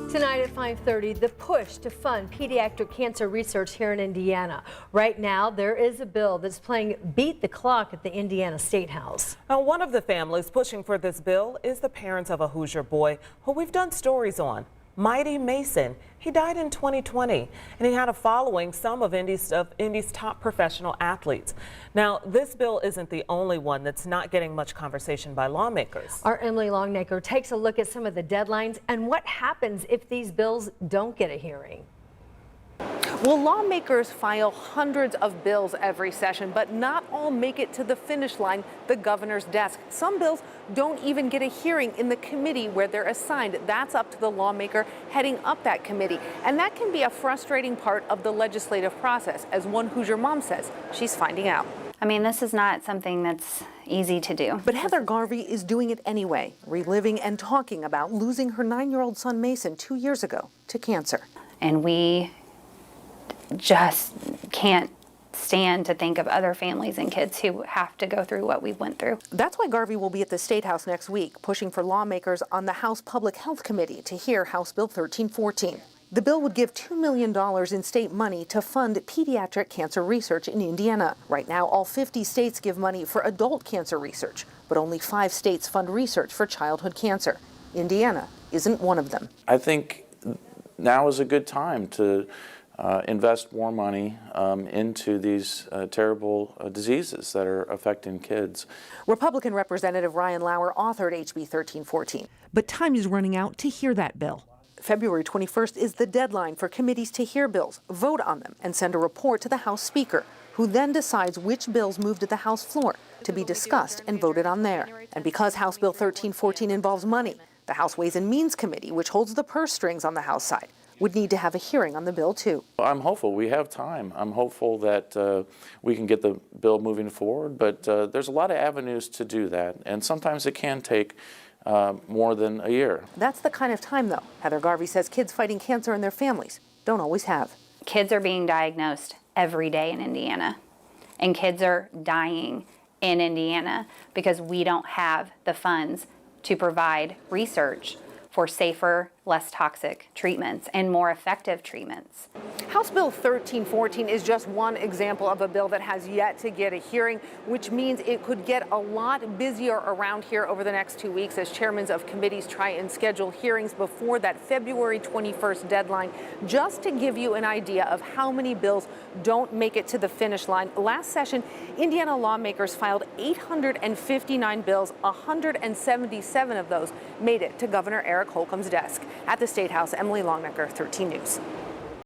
Tonight at 5:30, the push to fund pediatric cancer research here in Indiana. Right now, there is a bill that's playing beat the clock at the Indiana Statehouse. Now, one of the families pushing for this bill is the parents of a Hoosier boy who we've done stories on, Mighty Mason. He died in 2020, and he had a following, some of Indy's top professional athletes. Now, this bill isn't the only one that's not getting much conversation by lawmakers. Our Emily Longnecker takes a look at some of the deadlines and what happens if these bills don't get a hearing. Well, lawmakers file hundreds of bills every session, but not all make it to the finish line, the governor's desk. Some bills don't even get a hearing in the committee where they're assigned. That's up to the lawmaker heading up that committee. And that can be a frustrating part of the legislative process, as one Hoosier mom says she's finding out. I mean, this is not something that's easy to do. But Heather Garvey is doing it anyway, reliving and talking about losing her 9-year-old son Mason 2 years ago to cancer. And we just can't stand to think of other families and kids who have to go through what we went through. That's why Garvey will be at the Statehouse next week, pushing for lawmakers on the House Public Health Committee to hear House Bill 1314. The bill would give $2 million in state money to fund pediatric cancer research in Indiana. Right now, all 50 states give money for adult cancer research, but only 5 states fund research for childhood cancer. Indiana isn't one of them. I think now is a good time to invest more money into these terrible diseases that are affecting kids. Republican Representative Ryan Lauer authored HB 1314. But time is running out to hear that bill. February 21st is the deadline for committees to hear bills, vote on them, and send a report to the House Speaker, who then decides which bills move to the House floor to be discussed and voted on there. And because House Bill 1314 involves money, the House Ways and Means Committee, which holds the purse strings on the House side, would need to have a hearing on the bill, too. I'm hopeful. We have time. I'm hopeful that we can get the bill moving forward, but there's a lot of avenues to do that, and sometimes it can take more than a year. That's the kind of time, though, Heather Garvey says kids fighting cancer and their families don't always have. Kids are being diagnosed every day in Indiana, and kids are dying in Indiana because we don't have the funds to provide research for safer, less toxic treatments and more effective treatments. House Bill 1314 is just one example of a bill that has yet to get a hearing, which means it could get a lot busier around here over the next 2 weeks as chairmen of committees try and schedule hearings before that February 21st deadline. Just to give you an idea of how many bills don't make it to the finish line, last session, Indiana lawmakers filed 859 bills. 177 of those made it to Governor Eric Holcomb's desk. At the Statehouse, Emily Longnecker, 13 News.